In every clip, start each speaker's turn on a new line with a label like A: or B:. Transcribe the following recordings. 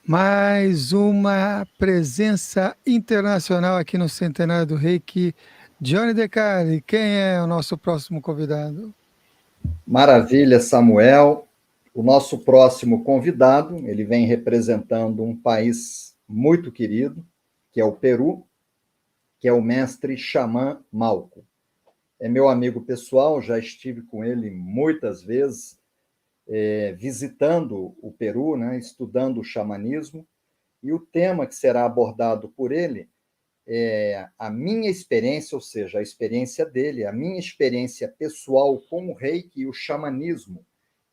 A: Mais uma presença internacional aqui no Centenário do Reiki. Johnny Decari, quem é o nosso próximo convidado?
B: Maravilha, Samuel. O nosso próximo convidado, ele vem representando um país muito querido, que é o Peru, que é o mestre Xamã Malco. É meu amigo pessoal, já estive com ele muitas vezes, visitando o Peru, né, estudando o xamanismo, e o tema que será abordado por ele é a minha experiência, ou seja, a experiência dele, a minha experiência pessoal com o reiki e o xamanismo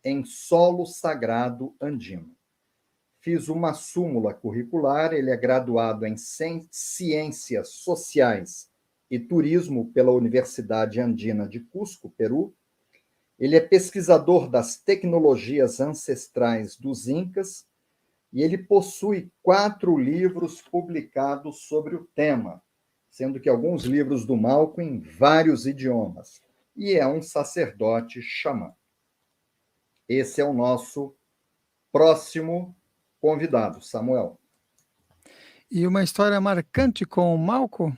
B: em solo sagrado andino. Fiz uma súmula curricular, ele é graduado em Ciências Sociais e Turismo pela Universidade Andina de Cusco, Peru. Ele é pesquisador das tecnologias ancestrais dos Incas e ele possui 4 livros publicados sobre o tema, sendo que alguns livros do Malco em vários idiomas. E é um sacerdote xamã. Esse é o nosso próximo convidado, Samuel.
A: E uma história marcante com o Malco?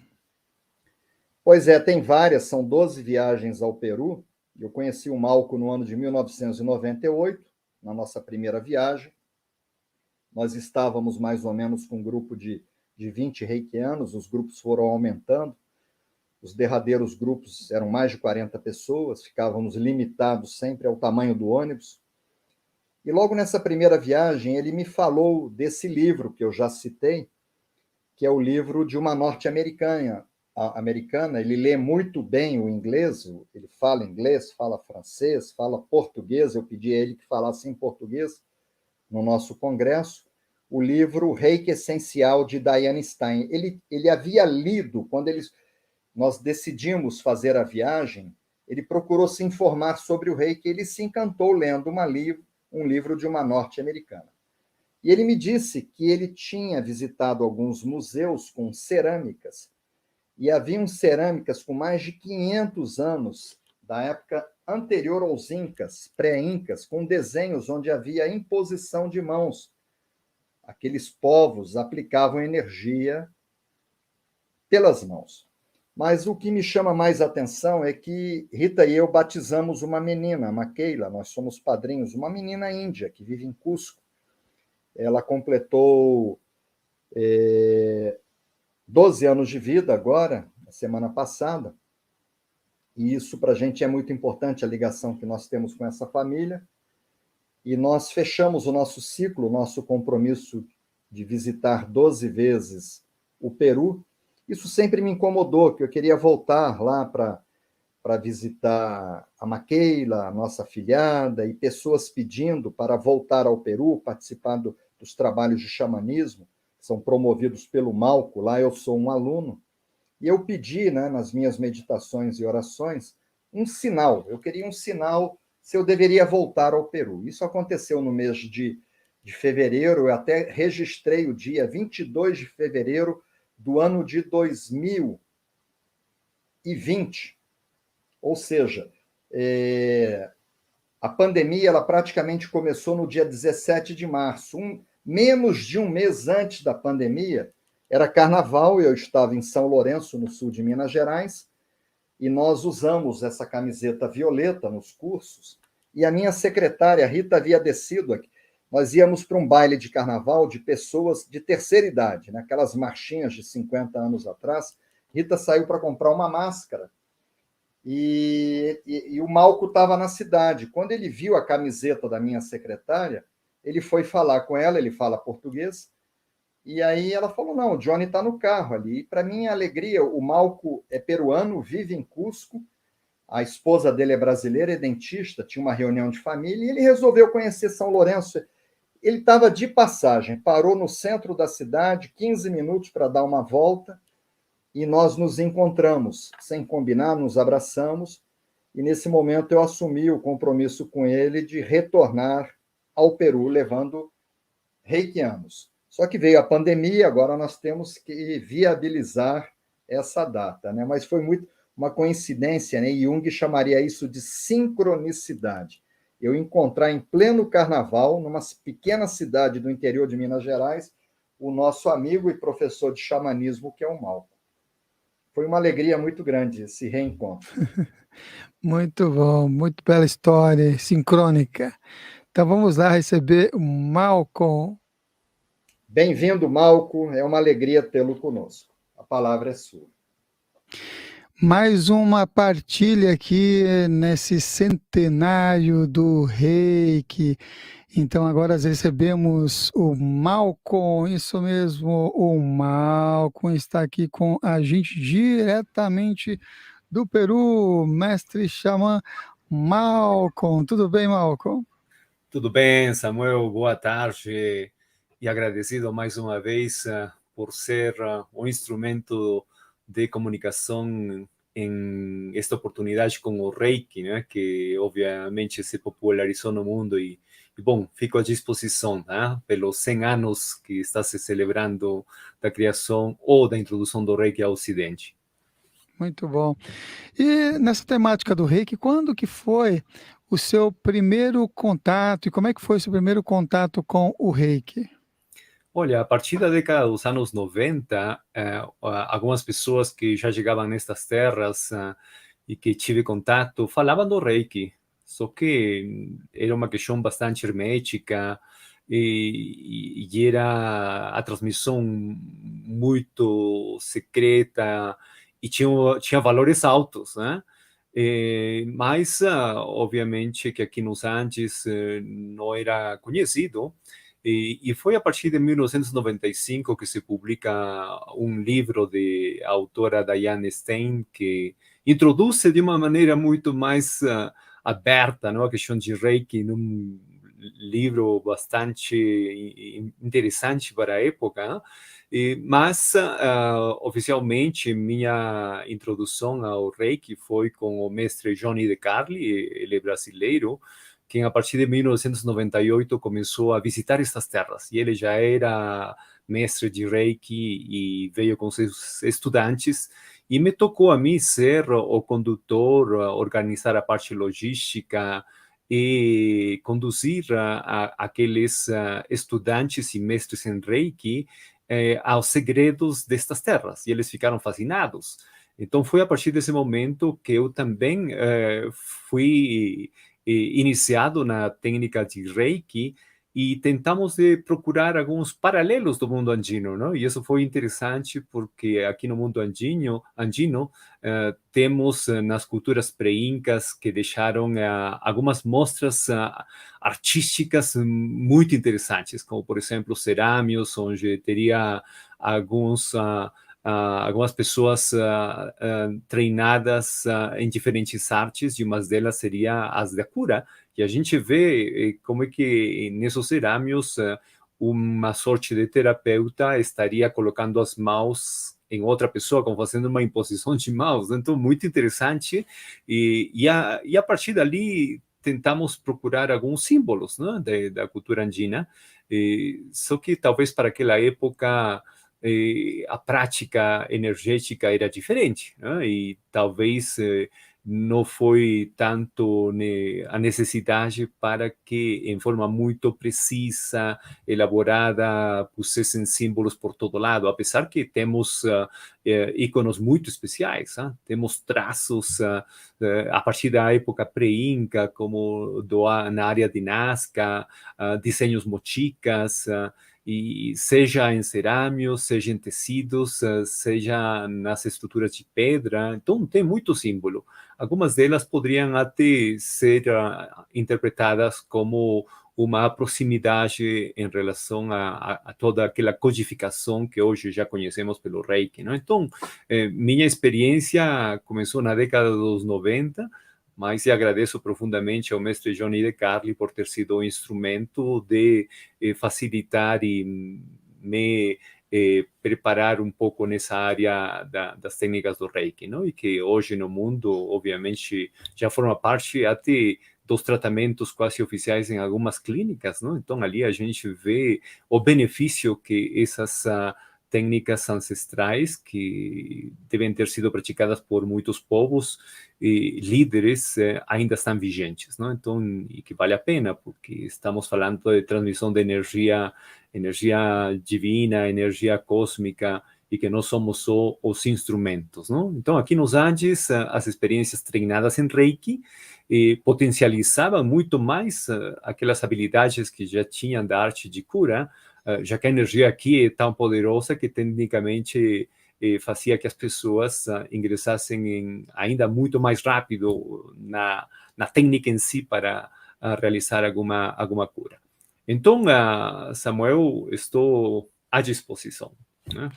B: Pois é, tem várias, são 12 viagens ao Peru. Eu conheci o Malco no ano de 1998, na nossa primeira viagem. Nós estávamos mais ou menos com um grupo de 20 reikianos, os grupos foram aumentando. Os derradeiros grupos eram mais de 40 pessoas, ficávamos limitados sempre ao tamanho do ônibus. E logo nessa primeira viagem, ele me falou desse livro que eu já citei, que é o livro de uma norte-americana. Ele lê muito bem o inglês, ele fala inglês, fala francês, fala português. Eu pedi a ele que falasse em português no nosso congresso. O livro Reiki Essencial, de Diane Stein. Ele havia lido, quando nós decidimos fazer a viagem, ele procurou se informar sobre o Reiki, ele se encantou lendo um livro de uma norte-americana. E ele me disse que ele tinha visitado alguns museus com cerâmicas, e haviam cerâmicas com mais de 500 anos, da época anterior aos Incas, pré-Incas, com desenhos onde havia imposição de mãos. Aqueles povos aplicavam energia pelas mãos. Mas o que me chama mais atenção é que Rita e eu batizamos uma menina, a Makeila, nós somos padrinhos, uma menina índia que vive em Cusco. Ela completou 12 anos de vida agora, na semana passada, e isso para a gente é muito importante, a ligação que nós temos com essa família. E nós fechamos o nosso ciclo, o nosso compromisso de visitar 12 vezes o Peru. Isso sempre me incomodou, que eu queria voltar lá para visitar a Makeila, a nossa afilhada, e pessoas pedindo para voltar ao Peru, participando dos trabalhos de xamanismo, que são promovidos pelo Malco. Lá eu sou um aluno. E eu pedi, né, nas minhas meditações e orações, um sinal. Eu queria um sinal se eu deveria voltar ao Peru. Isso aconteceu no mês de fevereiro. Eu até registrei o dia 22 de fevereiro do ano de 2020. Ou seja, a pandemia ela praticamente começou no dia 17 de março. Menos de um mês antes da pandemia, era carnaval, e eu estava em São Lourenço, no sul de Minas Gerais, e nós usamos essa camiseta violeta nos cursos, e a minha secretária, Rita, havia descido aqui. Nós íamos para um baile de carnaval de pessoas de terceira idade, né? Aquelas marchinhas de 50 anos atrás. Rita saiu para comprar uma máscara, e o Malco estava na cidade. Quando ele viu a camiseta da minha secretária, ele foi falar com ela, ele fala português, e aí ela falou, não, o Johnny está no carro ali. E para minha alegria, o Malco é peruano, vive em Cusco, a esposa dele é brasileira, é dentista, tinha uma reunião de família, e ele resolveu conhecer São Lourenço. Ele estava de passagem, parou no centro da cidade, 15 minutos para dar uma volta, e nós nos encontramos, sem combinar, nos abraçamos, e nesse momento eu assumi o compromisso com ele de retornar ao Peru, levando reikianos. Só que veio a pandemia, agora nós temos que viabilizar essa data, né? Mas foi muito uma coincidência, né? Jung chamaria isso de sincronicidade. eu encontrar em pleno carnaval, numa pequena cidade do interior de Minas Gerais, o nosso amigo e professor de xamanismo, que é o Malco. Foi uma alegria muito grande esse reencontro.
A: Muito bom, muito bela história, sincrônica. Então vamos lá receber o Malcolm.
B: Bem-vindo, Malco, é uma alegria tê-lo conosco. A palavra é sua.
A: Mais uma partilha aqui nesse centenário do Reiki. Então agora recebemos o Malcolm, isso mesmo, o Malcolm está aqui com a gente diretamente do Peru, mestre xamã Malcolm. Tudo bem, Malcolm?
C: Tudo bem, Samuel, boa tarde e agradecido mais uma vez por ser um instrumento de comunicação em esta oportunidade com o Reiki, né, que obviamente se popularizou no mundo e bom, fico à disposição, né, pelos 100 anos que está se celebrando da criação ou da introdução do Reiki ao Ocidente.
A: Muito bom. E nessa temática do Reiki, quando que foi o seu primeiro contato e como é que foi o seu primeiro contato com o Reiki?
C: Olha, a partir da década dos anos 90, algumas pessoas que já chegavam nestas terras e que tive contato falavam do Reiki, só que era uma questão bastante hermética e era a transmissão muito secreta e tinha valores altos, né? Mas, obviamente, que aqui nos Andes não era conhecido. E foi a partir de 1995 que se publica um livro de autora Diane Stein que introduz de uma maneira muito mais aberta, não, a questão de Reiki num livro bastante interessante para a época. Mas oficialmente minha introdução ao Reiki foi com o mestre Johnny De Carli, ele é brasileiro, que a partir de 1998 começou a visitar estas terras. E ele já era mestre de Reiki e veio com seus estudantes. E me tocou a mim ser o condutor, organizar a parte logística e conduzir aqueles estudantes e mestres em Reiki aos segredos destas terras. E eles ficaram fascinados. Então, foi a partir desse momento que eu também fui iniciado na técnica de Reiki e tentamos procurar alguns paralelos do mundo andino, não? E isso foi interessante porque aqui no mundo andino temos nas culturas pré-incas que deixaram algumas mostras artísticas muito interessantes, como por exemplo cerâmios, onde teria algumas pessoas treinadas em diferentes artes, e uma delas seria as da cura. E a gente vê como é que nesses cerâmios uma sorte de terapeuta estaria colocando as mãos em outra pessoa, como fazendo uma imposição de mãos. Então, muito interessante. E a partir dali, tentamos procurar alguns símbolos, né, da cultura andina. Só que talvez para aquela época a prática energética era diferente, né? E talvez não foi tanto a necessidade para que, em forma muito precisa, elaborada, pusessem símbolos por todo lado, apesar que temos íconos muito especiais, temos traços a partir da época pré-inca, como na área de Nazca, desenhos mochicas, e seja em cerâmios, seja em tecidos, seja nas estruturas de pedra. Então, tem muito símbolo. Algumas delas poderiam até ser interpretadas como uma proximidade em relação a toda aquela codificação que hoje já conhecemos pelo Reiki, não? Então, minha experiência começou na década dos 90, mas agradeço profundamente ao mestre Johnny De Carli por ter sido o instrumento de facilitar e me preparar um pouco nessa área das técnicas do Reiki, não? E que hoje no mundo, obviamente, já forma parte até dos tratamentos quase oficiais em algumas clínicas, não? Então ali a gente vê o benefício que essas técnicas ancestrais que devem ter sido praticadas por muitos povos e líderes ainda estão vigentes, não? Então, e que vale a pena, porque estamos falando de transmissão de energia divina, energia cósmica, e que não somos só os instrumentos, não? Então, aqui nos Andes, as experiências treinadas em Reiki potencializavam muito mais aquelas habilidades que já tinham da arte de cura, já que a energia aqui é tão poderosa que, tecnicamente, fazia que as pessoas ingressassem ainda muito mais rápido na técnica em si para realizar alguma cura. Então, Samuel, estou à disposição, né?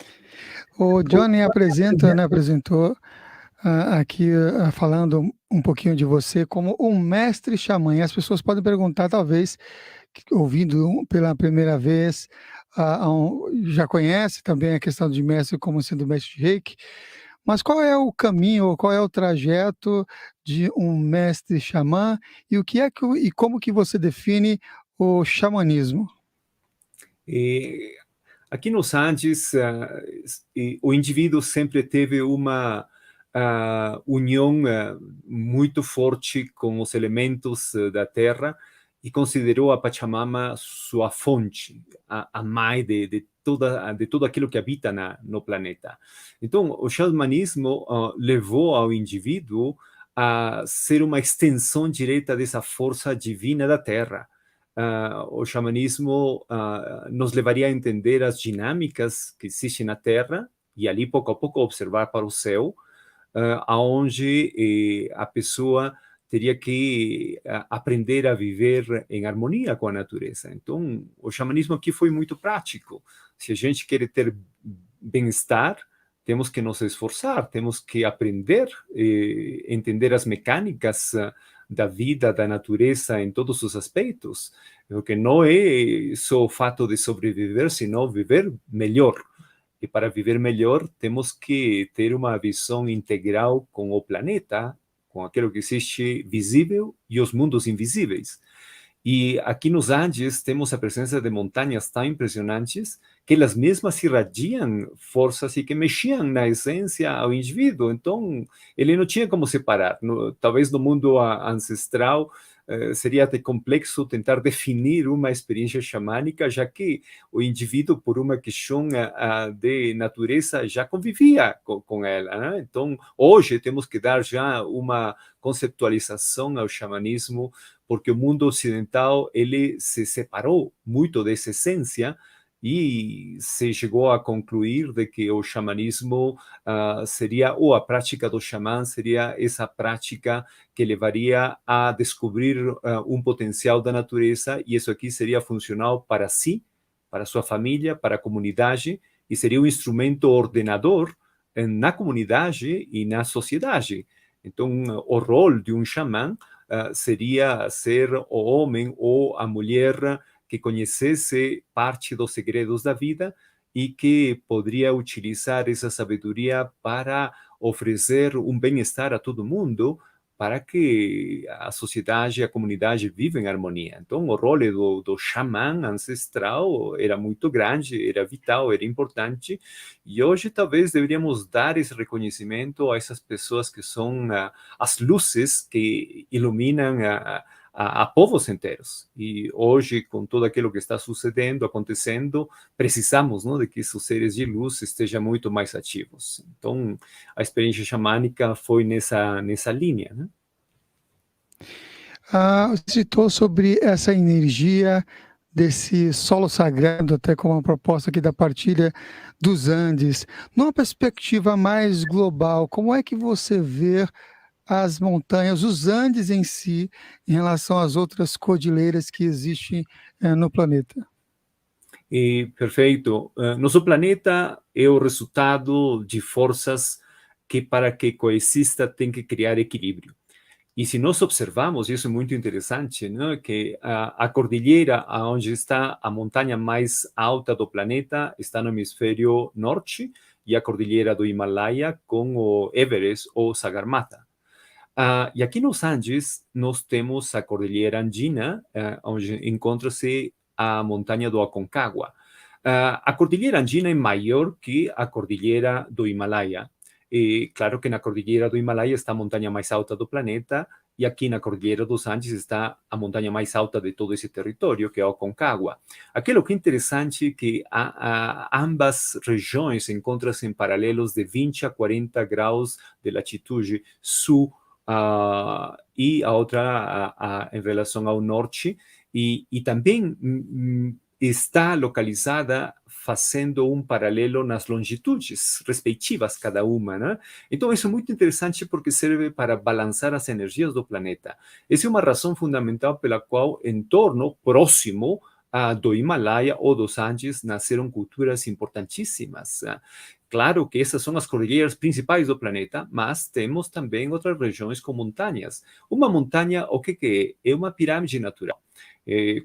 A: O Johnny apresentou aqui falando um pouquinho de você como um mestre xamã. E as pessoas podem perguntar, talvez, ouvindo pela primeira vez, já conhece também a questão de mestre como sendo mestre de Reiki, mas qual é o caminho, ou qual é o trajeto de um mestre xamã e e como que você define o xamanismo?
C: Aqui nos Andes, o indivíduo sempre teve uma união muito forte com os elementos da terra e considerou a Pachamama sua fonte, a mãe de tudo aquilo que habita no planeta. Então, o xamanismo levou ao indivíduo a ser uma extensão direta dessa força divina da terra. O xamanismo nos levaria a entender as dinâmicas que existem na Terra e ali, pouco a pouco, observar para o céu, aonde a pessoa teria que aprender a viver em harmonia com a natureza. Então, o xamanismo aqui foi muito prático. Se a gente quer ter bem-estar, temos que nos esforçar, temos que aprender, entender as mecânicas da vida, da natureza em todos os aspectos, porque não é só o fato de sobreviver, senão viver melhor. E para viver melhor, temos que ter uma visão integral com o planeta, com aquilo que existe visível e os mundos invisíveis. E aqui nos Andes temos a presença de montanhas tão impressionantes que elas mesmas irradiam forças e que mexiam na essência ao indivíduo. Então, ele não tinha como separar. Talvez no mundo ancestral seria até complexo tentar definir uma experiência xamânica, já que o indivíduo, por uma questão de natureza, já convivia com ela, né? Então, hoje temos que dar já uma conceptualização ao xamanismo, porque o mundo ocidental ele se separou muito dessa essência e se chegou a concluir de que o xamanismo seria, ou a prática do xamã seria essa prática que levaria a descobrir um potencial da natureza, e isso aqui seria funcional para si, para sua família, para a comunidade, e seria um instrumento ordenador na comunidade e na sociedade. Então, o rol de um xamã seria ser o homem ou a mulher que conhecesse parte dos segredos da vida e que poderia utilizar essa sabedoria para oferecer um bem-estar a todo mundo, para que a sociedade e a comunidade vivam em harmonia. Então, o rol do xamã ancestral era muito grande, era vital, era importante, e hoje talvez deveríamos dar esse reconhecimento a essas pessoas que são as luzes que iluminam a povos inteiros. E hoje, com tudo aquilo que está sucedendo, acontecendo, precisamos, não, de que esses seres de luz estejam muito mais ativos. Então, a experiência xamânica foi nessa linha, né?
A: Citou sobre essa energia desse solo sagrado, até como uma proposta aqui da partilha dos Andes. Numa perspectiva mais global, como é que você vê as montanhas, os Andes em si, em relação às outras cordilheiras que existem no planeta?
C: Perfeito. Nosso planeta é o resultado de forças que, para que coexista, tem que criar equilíbrio. E se nós observamos, e isso é muito interessante, né, que a cordilheira onde está a montanha mais alta do planeta está no hemisfério norte, e a cordilheira do Himalaia com o Everest ou Sagarmatha. E aqui nos Andes, nós temos a cordilheira andina, onde encontra-se a montanha do Aconcagua. A cordilheira andina é maior que a cordilheira do Himalaia. E claro que na cordilheira do Himalaia está a montanha mais alta do planeta, e aqui na Cordilheira dos Andes está a montanha mais alta de todo esse território, que é o Aconcagua. Aquilo que é interessante é que ambas regiões encontram-se em paralelos de 20 a 40 graus de latitude sul, e a outra em relação ao norte, e também está localizada fazendo um paralelo nas longitudes respectivas cada uma, né? Então, isso é muito interessante porque serve para balançar as energias do planeta. Essa é uma razão fundamental pela qual, em torno, próximo do Himalaia ou dos Andes, nasceram culturas importantíssimas. Claro que essas são as cordilheiras principais do planeta, mas temos também outras regiões com montanhas. Uma montanha, o que é? É uma pirâmide natural.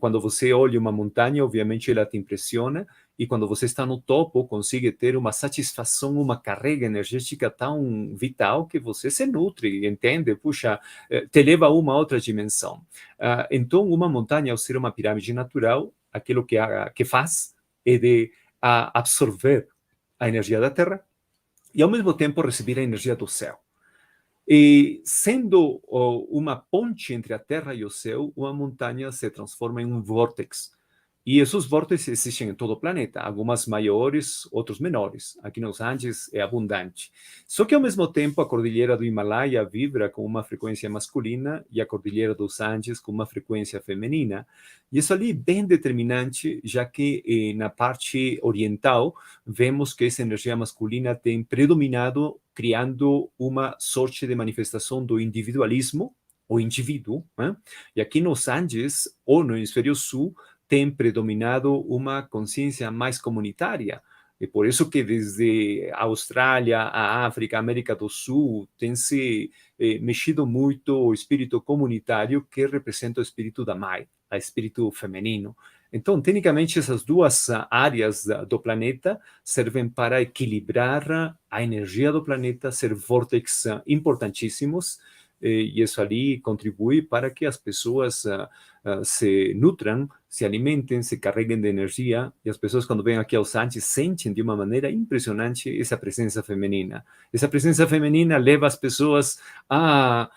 C: Quando você olha uma montanha, obviamente ela te impressiona, e quando você está no topo, consegue ter uma satisfação, uma carga energética tão vital que você se nutre, entende? Puxa, te leva a uma outra dimensão. Então, uma montanha, ao ser uma pirâmide natural, aquilo que faz é de absorver a energia da Terra e, ao mesmo tempo, receber a energia do céu. E sendo uma ponte entre a Terra e o céu, uma montanha se transforma em um vórtex. E esses vórtices existem em todo o planeta, algumas maiores, outros menores. Aqui nos Andes é abundante. Só que, ao mesmo tempo, a cordilheira do Himalaia vibra com uma frequência masculina e a cordilheira dos Andes com uma frequência feminina. E isso ali é bem determinante, já que na parte oriental vemos que essa energia masculina tem predominado, criando uma sorte de manifestação do individualismo, o indivíduo, né? E aqui nos Andes, ou no hemisfério sul, tem predominado uma consciência mais comunitária. E por isso que desde a Austrália, a África, a América do Sul, tem se mexido muito o espírito comunitário, que representa o espírito da mãe, o espírito feminino. Então, tecnicamente, essas duas áreas do planeta servem para equilibrar a energia do planeta, ser vórtices importantíssimos, e isso ali contribui para que as pessoas se nutram, se alimentem, se carreguem de energia, e as pessoas, quando vêm aqui aos Andes, sentem de uma maneira impressionante essa presença feminina. Essa presença feminina leva as pessoas a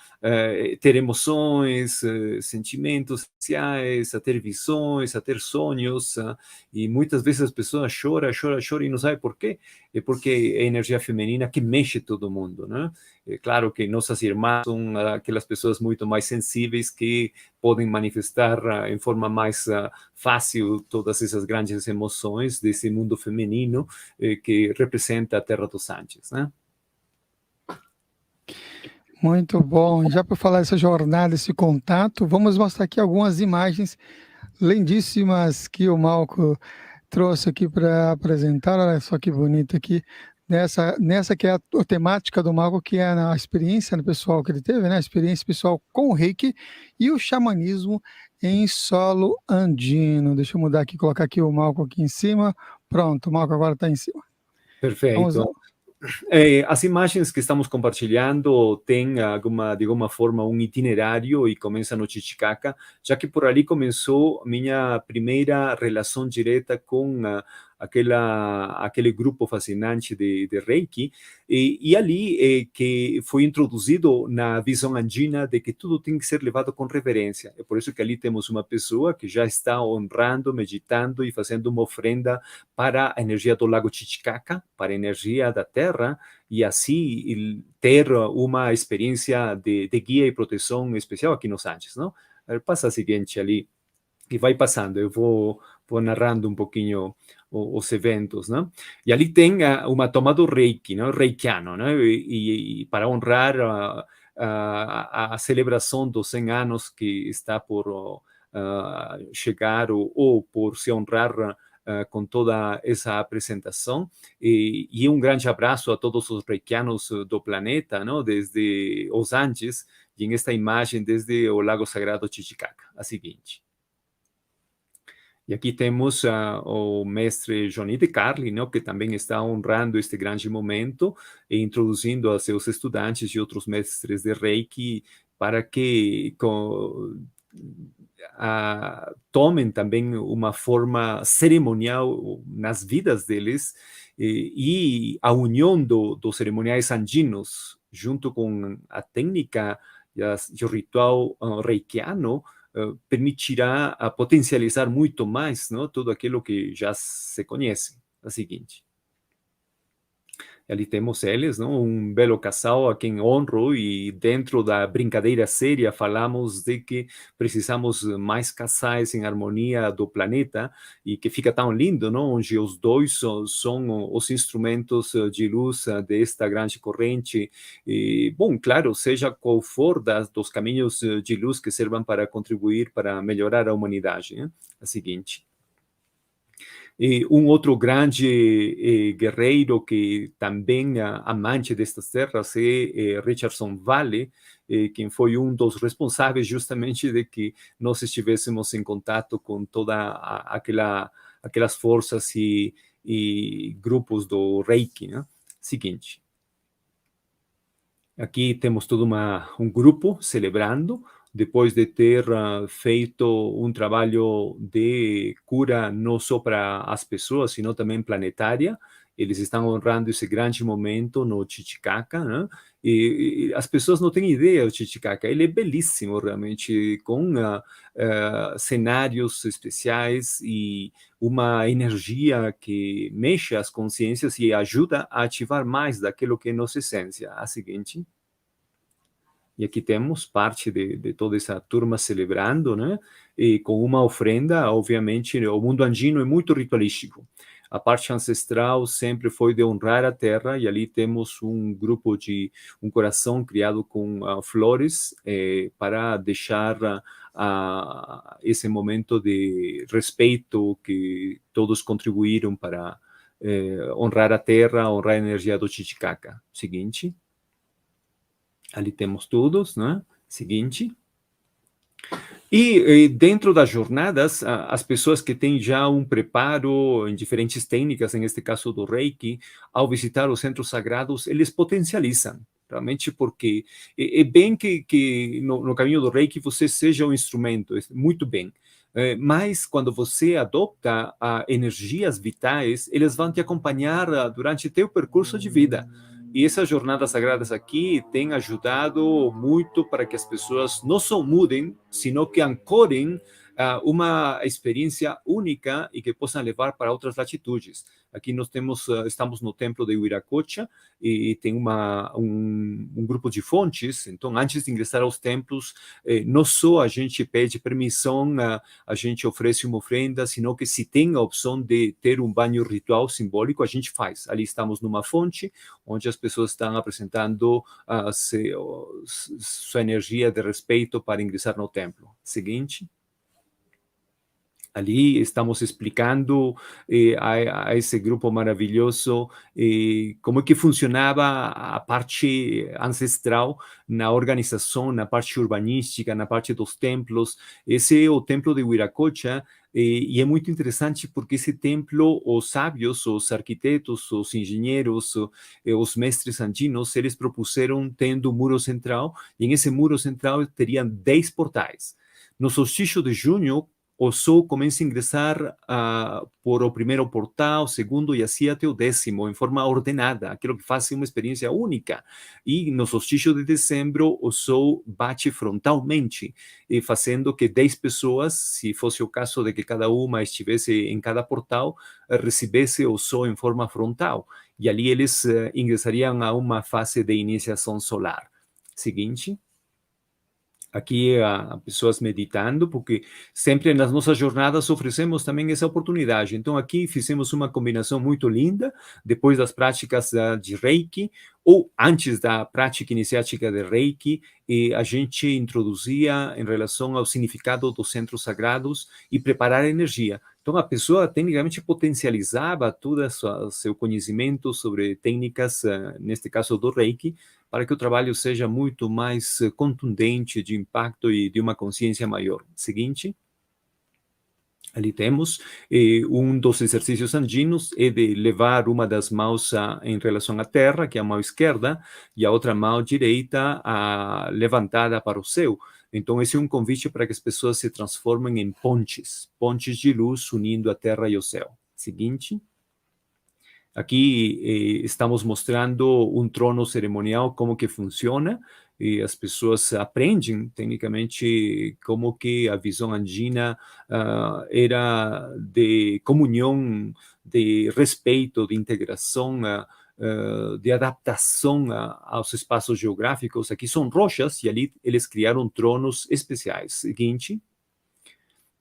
C: ter emoções, sentimentos sociais, a ter visões, a ter sonhos, e muitas vezes as pessoas choram e não sabem por quê. É porque é a energia feminina que mexe todo mundo, né? É claro que nossas irmãs são aquelas pessoas muito mais sensíveis que podem manifestar em forma mais fácil todas essas grandes emoções desse mundo feminino que representa a Terra dos Andes, né?
A: Muito bom. Já para falar dessa jornada, esse contato, vamos mostrar aqui algumas imagens lindíssimas que o Malco trouxe aqui para apresentar. Olha só que bonito aqui. Nessa que é a temática do Malco, que é a experiência pessoal que ele teve, né? A experiência pessoal com o Reiki e o xamanismo em solo andino. Deixa eu mudar aqui, colocar aqui o Malco aqui em cima. Pronto, o Malco agora está em cima.
C: Perfeito. As imagens que estamos compartilhando têm, de alguma forma, um itinerário e começam no Titicaca, já que por ali começou minha primeira relação direta com aquele grupo fascinante de Reiki, e ali que foi introduzido na visão andina de que tudo tem que ser levado com reverência. É por isso que ali temos uma pessoa que já está honrando, meditando e fazendo uma ofrenda para a energia do lago Titicaca, para a energia da Terra, e assim ter uma experiência de guia e proteção especial aqui nos Andes, não? Passa a seguinte ali, e vai passando, eu vou narrando um pouquinho os eventos, né? E ali tem uma toma do Reiki, né? Reikiano, né? E para honrar a celebração dos 100 anos que está por chegar, ou por se honrar com toda essa apresentação, e um grande abraço a todos os reikianos do planeta, não? Desde os Andes, e em esta imagem desde o Lago Sagrado Titicaca, a seguinte. E aqui temos o mestre Johnny De Carli, né, que também está honrando este grande momento e introduzindo a seus estudantes e outros mestres de Reiki para que tomem também uma forma cerimonial nas vidas deles, e a união dos cerimoniais andinos junto com a técnica e o ritual reikiano permitirá potencializar muito mais, não, tudo aquilo que já se conhece. É o seguinte. Ali temos eles, não? Um belo casal a quem honro, e dentro da brincadeira séria falamos de que precisamos mais casais em harmonia do planeta, e que fica tão lindo, não? Onde os dois são os instrumentos de luz desta grande corrente. E, bom, claro, seja qual for dos caminhos de luz que servam para contribuir para melhorar a humanidade, né? A seguinte. E um outro grande guerreiro que também amante destas terras é Richardson Vale, quem foi um dos responsáveis justamente de que nós estivéssemos em contato com toda aquelas forças e grupos do Reiki, né? Seguinte. Aqui temos todo um grupo celebrando, depois de ter feito um trabalho de cura não só para as pessoas, sino também planetária. Eles estão honrando esse grande momento no Titicaca, né? E as pessoas não têm ideia do Titicaca. Ele é belíssimo, realmente, com cenários especiais e uma energia que mexe as consciências e ajuda a ativar mais daquilo que é nossa essência. A seguinte. E aqui temos parte de toda essa turma celebrando, né? E com uma ofrenda, obviamente, o mundo andino é muito ritualístico. A parte ancestral sempre foi de honrar a terra, e ali temos um grupo um coração criado com flores para deixar esse momento de respeito que todos contribuíram para honrar a terra, honrar a energia do Titicaca. Seguinte. Ali temos todos, né? Seguinte. E dentro das jornadas, as pessoas que têm já um preparo em diferentes técnicas, neste caso do Reiki, ao visitar os centros sagrados, eles potencializam. Realmente, porque é bem que no caminho do Reiki você seja um instrumento, muito bem. Mas quando você adopta energias vitais, eles vão te acompanhar durante teu percurso de vida. E essas jornadas sagradas aqui têm ajudado muito para que as pessoas não só mudem, sino que ancorem uma experiência única e que possam levar para outras latitudes. Aqui nós estamos no templo de Wiracocha e tem um grupo de fontes. Então, antes de ingressar aos templos, não só a gente pede permissão, a gente oferece uma ofrenda, sino que se tem a opção de ter um banho ritual simbólico, a gente faz. Ali estamos numa fonte, onde as pessoas estão apresentando sua energia de respeito para ingressar no templo. Seguinte. Ali estamos explicando a esse grupo maravilhoso como é que funcionava a parte ancestral na organização, na parte urbanística, na parte dos templos. Esse é o templo de Wiracocha, e é muito interessante porque esse templo, os sábios, os arquitetos, os engenheiros, os mestres andinos, eles propuseram tendo um muro central, e nesse muro central teriam 10 portais. No solstício de junho, o sol começa a ingressar por o primeiro portal, o segundo e assim até o 10º, em forma ordenada, aquilo que faz uma experiência única. E no solstício de dezembro, o sol bate frontalmente, fazendo que 10 pessoas, se fosse o caso de que cada uma estivesse em cada portal, recebesse o sol em forma frontal. E ali eles ingressariam a uma fase de iniciação solar. Seguinte. Aqui há pessoas meditando, porque sempre nas nossas jornadas oferecemos também essa oportunidade. Então, aqui fizemos uma combinação muito linda, depois das práticas de Reiki, ou antes da prática iniciática de Reiki, a gente introduzia em relação ao significado dos centros sagrados e preparar a energia. Então, a pessoa tecnicamente potencializava todo o seu conhecimento sobre técnicas, neste caso do Reiki, para que o trabalho seja muito mais contundente, de impacto e de uma consciência maior. Seguinte. Ali temos um dos exercícios andinos é de levar uma das mãos em relação à terra, que é a mão esquerda, e a outra mão direita levantada para o céu. Então, esse é um convite para que as pessoas se transformem em pontes de luz unindo a terra e o céu. Seguinte. Aqui estamos mostrando um trono cerimonial, como que funciona, e as pessoas aprendem, tecnicamente, como que a visão andina era de comunhão, de respeito, de integração, de adaptação aos espaços geográficos. Aqui são rochas, e ali eles criaram tronos especiais. Seguinte.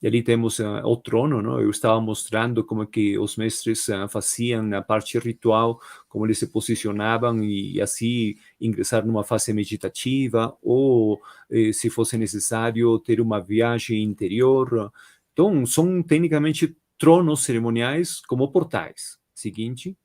C: E ali temos o trono, não? Eu estava mostrando como que os mestres faziam a parte ritual, como eles se posicionavam e assim ingressar numa fase meditativa, ou se fosse necessário ter uma viagem interior. Então, são tecnicamente tronos cerimoniais como portais. Seguinte.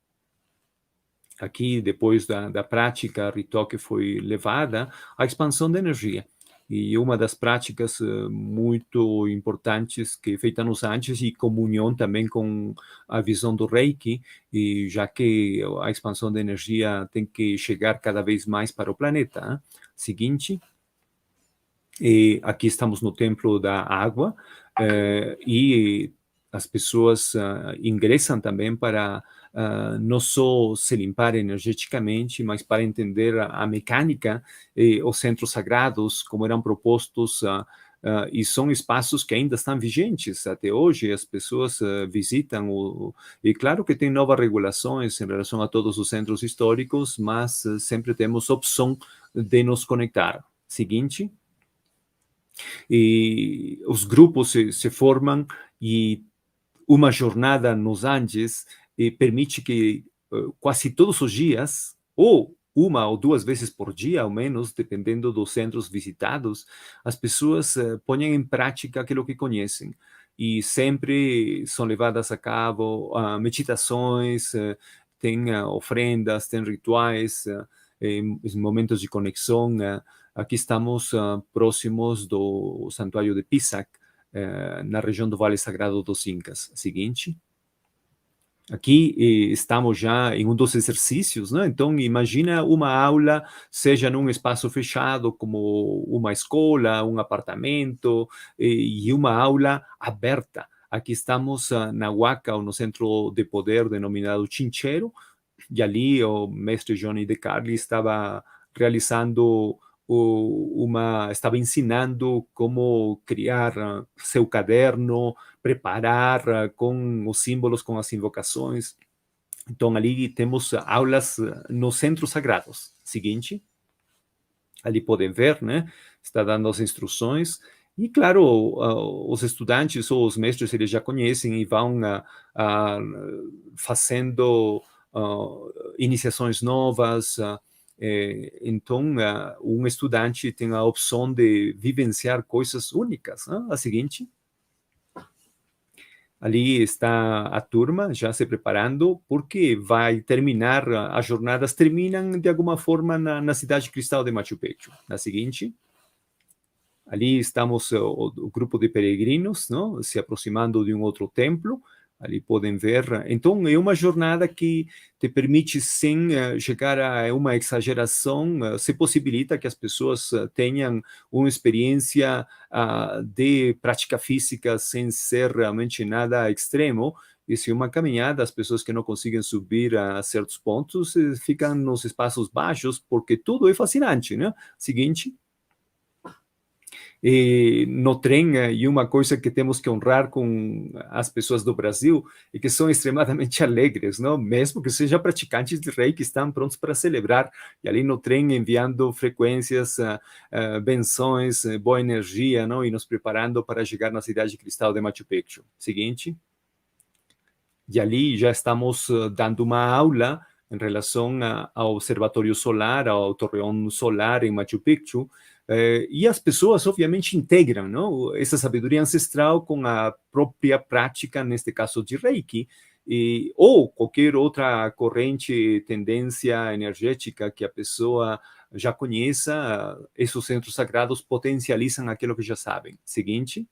C: Aqui, depois da prática ritual que foi levada, a expansão da energia. E uma das práticas muito importantes que é feita nos antes, e comunhão também com a visão do Reiki, e já que a expansão da energia tem que chegar cada vez mais para o planeta. Né? Seguinte. E aqui estamos no templo da água, e as pessoas ingressam também para não só se limpar energeticamente, mas para entender a mecânica e os centros sagrados, como eram propostos, e são espaços que ainda estão vigentes até hoje. As pessoas visitam, e claro que tem novas regulações em relação a todos os centros históricos, mas sempre temos opção de nos conectar. Seguinte. E os grupos se formam, e uma jornada nos Andes permite que quase todos os dias, ou uma ou duas vezes por dia, ao menos, dependendo dos centros visitados, as pessoas ponham em prática aquilo que conhecem. E sempre são levadas a cabo meditações, tem ofrendas, tem rituais, momentos de conexão. Aqui estamos próximos do Santuário de Pisac, na região do Vale Sagrado dos Incas. Seguinte. Aqui estamos já em um dos exercícios, né? Então, imagina uma aula, seja num espaço fechado, como uma escola, um apartamento, e uma aula aberta. Aqui estamos na Huaca, no centro de poder denominado Chinchero, e ali o mestre Johnny De Carli estava realizando estava ensinando como criar seu caderno, preparar com os símbolos, com as invocações. Então, ali temos aulas nos centros sagrados. Seguinte. Ali podem ver, né? Está dando as instruções. E, claro, os estudantes ou os mestres, eles já conhecem e vão fazendo iniciações novas. Então, um estudante tem a opção de vivenciar coisas únicas. Né? A seguinte. Ali está a turma já se preparando, porque vai terminar, as jornadas terminam de alguma forma na cidade cristal de Machu Picchu. Na seguinte. Ali estamos o grupo de peregrinos, não? Se aproximando de um outro templo. Ali podem ver. Então, é uma jornada que te permite, sem chegar a uma exageração, se possibilita que as pessoas tenham uma experiência de prática física sem ser realmente nada extremo. E se uma caminhada, as pessoas que não conseguem subir a certos pontos ficam nos espaços baixos, porque tudo é fascinante, né? Seguinte. No trem, e uma coisa que temos que honrar com as pessoas do Brasil é que são extremamente alegres, não? Mesmo que sejam praticantes de Reiki, estão prontos para celebrar, e ali no trem enviando frequências, benções, boa energia, não? E nos preparando para chegar na cidade cristal de Machu Picchu. Seguinte. E ali já estamos dando uma aula em relação ao observatório solar, ao torreão solar em Machu Picchu. E as pessoas, obviamente, integram, não? Essa sabedoria ancestral com a própria prática, neste caso de Reiki, ou qualquer outra corrente, tendência energética que a pessoa já conheça. Esses centros sagrados potencializam aquilo que já sabem. Seguinte.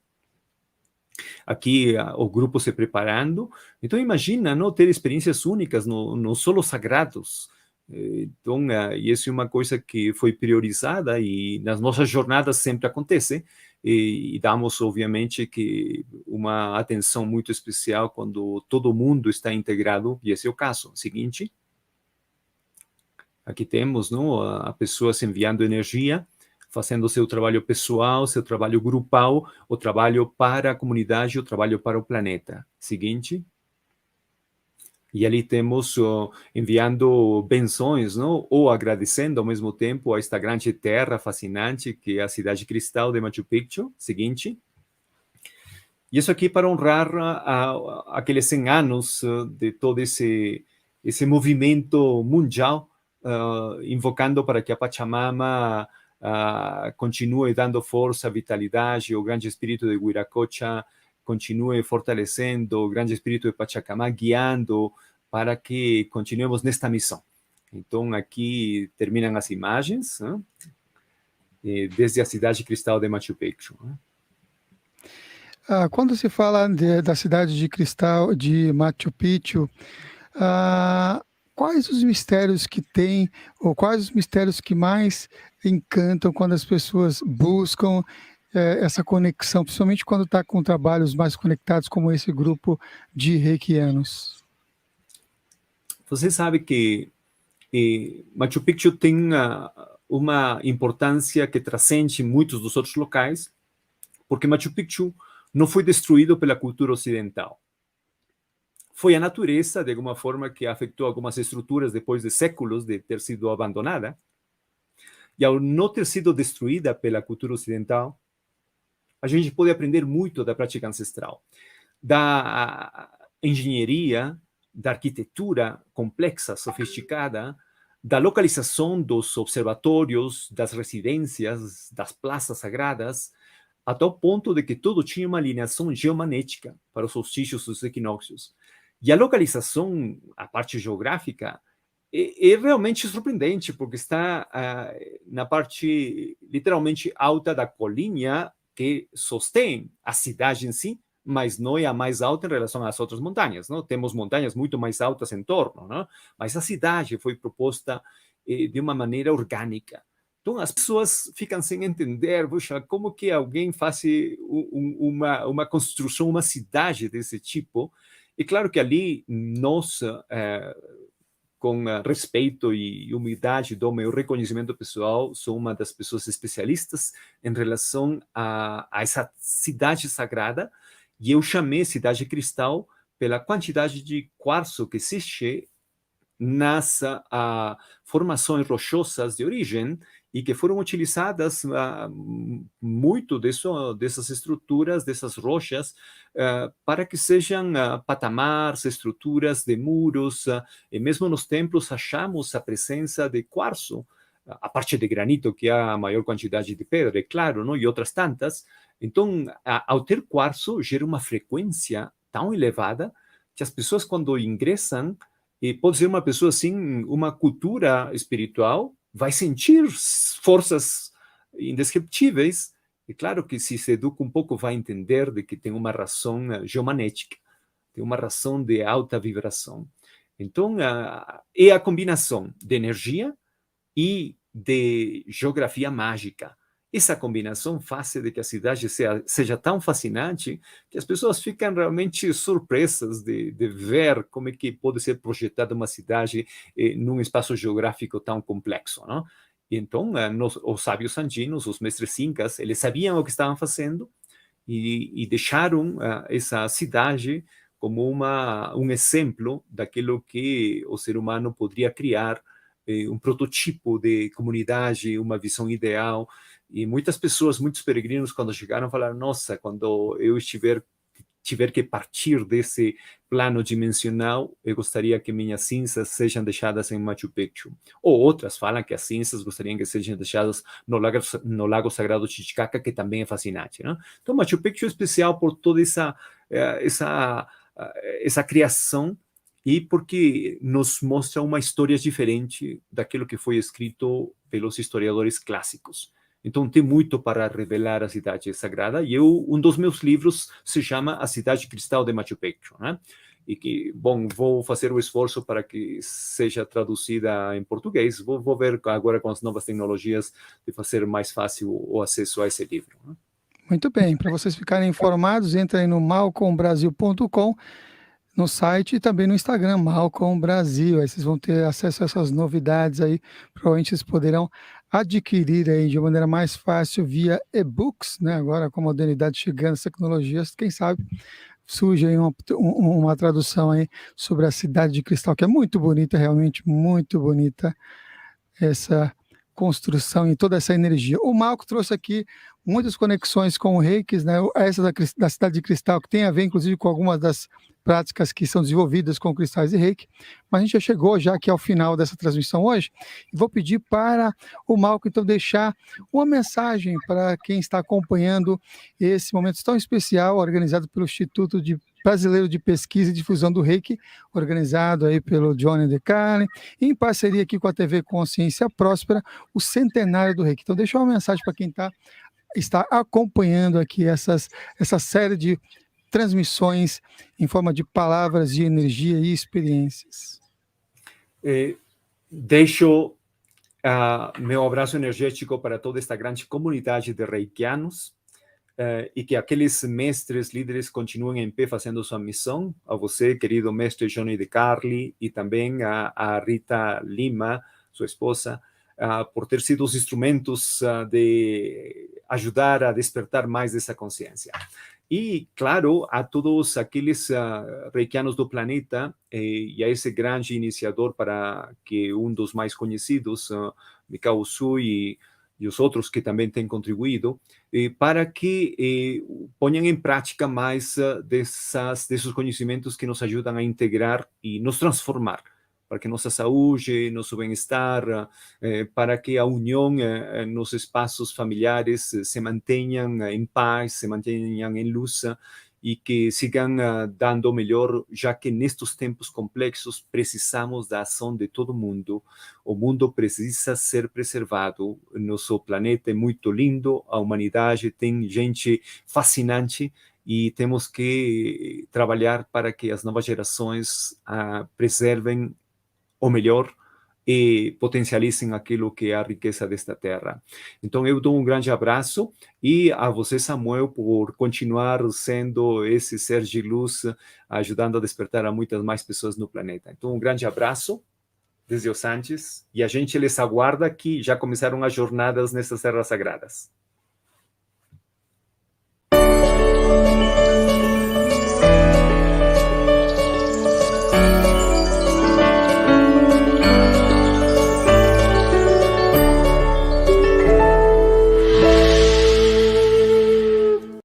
C: Aqui o grupo se preparando. Então, imagina, não, ter experiências únicas nos solos sagrados. Então, e isso é uma coisa que foi priorizada e nas nossas jornadas sempre acontece, e damos, obviamente, que uma atenção muito especial quando todo mundo está integrado, e esse é o caso. Seguinte, aqui temos, não, a pessoas enviando energia, fazendo seu trabalho pessoal, seu trabalho grupal, o trabalho para a comunidade, o trabalho para o planeta. Seguinte. E ali temos enviando benções, não? Ou agradecendo ao mesmo tempo a esta grande terra fascinante que é a cidade cristal de Machu Picchu. Seguinte. E isso aqui para honrar aqueles 100 anos de todo esse movimento mundial, invocando para que a Pachamama continue dando força, vitalidade, o grande espírito de Wiracocha continue fortalecendo, o grande espírito de Pachacamá guiando para que continuemos nesta missão. Então, aqui terminam as imagens, né? Desde a cidade cristal de Machu Picchu. Né?
A: Quando se fala da cidade de cristal de Machu Picchu, quais os mistérios que tem, ou quais os mistérios que mais encantam quando as pessoas buscam essa conexão, principalmente quando está com trabalhos mais conectados, como esse grupo de reikianos?
C: Você sabe que Machu Picchu tem uma importância que transcende muitos dos outros locais, porque Machu Picchu não foi destruído pela cultura ocidental. Foi a natureza, de alguma forma, que afetou algumas estruturas depois de séculos de ter sido abandonada. E ao não ter sido destruída pela cultura ocidental, a gente pode aprender muito da prática ancestral, da engenharia, da arquitetura complexa, sofisticada, da localização dos observatórios, das residências, das praças sagradas, a tal ponto de que tudo tinha uma alineação geomagnética para os solstícios e os equinócios. E a localização, a parte geográfica, é realmente surpreendente, porque está na parte literalmente alta da colina que sostém a cidade em si, mas não é a mais alta em relação às outras montanhas. Não? Temos montanhas muito mais altas em torno, não? Mas a cidade foi proposta de uma maneira orgânica. Então, as pessoas ficam sem entender, puxa, como que alguém faz uma construção, uma cidade desse tipo. E claro que ali nós, com respeito e humildade, dou meu reconhecimento pessoal, sou uma das pessoas especialistas em relação a essa cidade sagrada, e eu chamei cidade cristal pela quantidade de quartzo que existe nas formações rochosas de origem e que foram utilizadas muito dessas estruturas, dessas rochas, para que sejam patamares, estruturas de muros, e mesmo nos templos achamos a presença de quartzo, a parte de granito, que é a maior quantidade de pedra, é claro, não? E outras tantas. Então, ao ter quartzo, gera uma frequência tão elevada que as pessoas, quando ingressam, e pode ser uma pessoa assim, uma cultura espiritual, vai sentir forças indescritíveis. E claro que se educa um pouco, vai entender de que tem uma razão geomagnética, tem uma razão de alta vibração. Então, é a combinação de energia e de geografia mágica. Essa combinação faz de que a cidade seja tão fascinante que as pessoas ficam realmente surpresas de ver como é que pode ser projetada uma cidade num espaço geográfico tão complexo, não? E então, os sábios andinos, os mestres incas, eles sabiam o que estavam fazendo e deixaram essa cidade como um exemplo daquilo que o ser humano poderia criar, um prototipo de comunidade, uma visão ideal. E muitas pessoas, muitos peregrinos, quando chegaram, falaram: nossa, quando eu tiver que partir desse plano dimensional, eu gostaria que minhas cinzas sejam deixadas em Machu Picchu. Ou outras falam que as cinzas gostariam que sejam deixadas no Lago Sagrado Titicaca, que também é fascinante. Não? Então, Machu Picchu é especial por toda essa criação e porque nos mostra uma história diferente daquilo que foi escrito pelos historiadores clássicos. Então, tem muito para revelar a cidade sagrada. E um dos meus livros se chama A Cidade Cristal de Machu Picchu. Né? e que, bom, vou fazer o esforço para que seja traduzida em português. Vou ver agora com as novas tecnologias de fazer mais fácil o acesso a esse livro, né?
A: Muito bem, para vocês ficarem informados, entrem aí no malcombrasil.com, no site e também no Instagram, Malcom Brasil. Aí vocês vão ter acesso a essas novidades aí, provavelmente vocês poderão adquirir aí de maneira mais fácil via e-books, né? Agora com a modernidade chegando, as tecnologias, quem sabe surge aí uma tradução aí sobre a Cidade de Cristal, que é muito bonita, realmente muito bonita essa construção e toda essa energia. O Malco trouxe aqui muitas conexões com o Reiki, né? Essa da Cidade de Cristal, que tem a ver, inclusive, com algumas das práticas que são desenvolvidas com cristais de Reiki. Mas a gente já chegou já aqui ao final dessa transmissão hoje, e vou pedir para o Malco, então, deixar uma mensagem para quem está acompanhando esse momento tão especial, organizado pelo Instituto Brasileiro de Pesquisa e Difusão do Reiki, organizado aí pelo Johnny DeCarli, em parceria aqui com a TV Consciência Próspera, o centenário do Reiki. Então, deixa uma mensagem para quem está acompanhando aqui essa série de transmissões em forma de palavras de energia e experiências.
C: Deixo meu abraço energético para toda esta grande comunidade de reikianos, e que aqueles mestres líderes continuem em pé fazendo sua missão. A você, querido mestre Johnny DeCarli, e também a Rita Lima, sua esposa, por ter sido os instrumentos de ajudar a despertar mais essa consciência. E, claro, a todos aqueles reikianos do planeta, e a esse grande iniciador, para que um dos mais conhecidos, Mikao Usui, e os outros que também têm contribuído, para que ponham em prática mais desses conhecimentos que nos ajudam a integrar e nos transformar, para que nossa saúde, nosso bem-estar, para que a união nos espaços familiares se mantenham em paz, se mantenham em luz, e que sigam dando o melhor, já que nestes tempos complexos precisamos da ação de todo mundo. O mundo precisa ser preservado. Nosso planeta é muito lindo, a humanidade tem gente fascinante, e temos que trabalhar para que as novas gerações preservem o melhor e potencializem aquilo que é a riqueza desta terra. Então, eu dou um grande abraço, e a você, Samuel, por continuar sendo esse ser de luz, ajudando a despertar a muitas mais pessoas no planeta. Então, um grande abraço desde os Andes, e a gente les aguarda, que já começaram as jornadas nessas terras sagradas.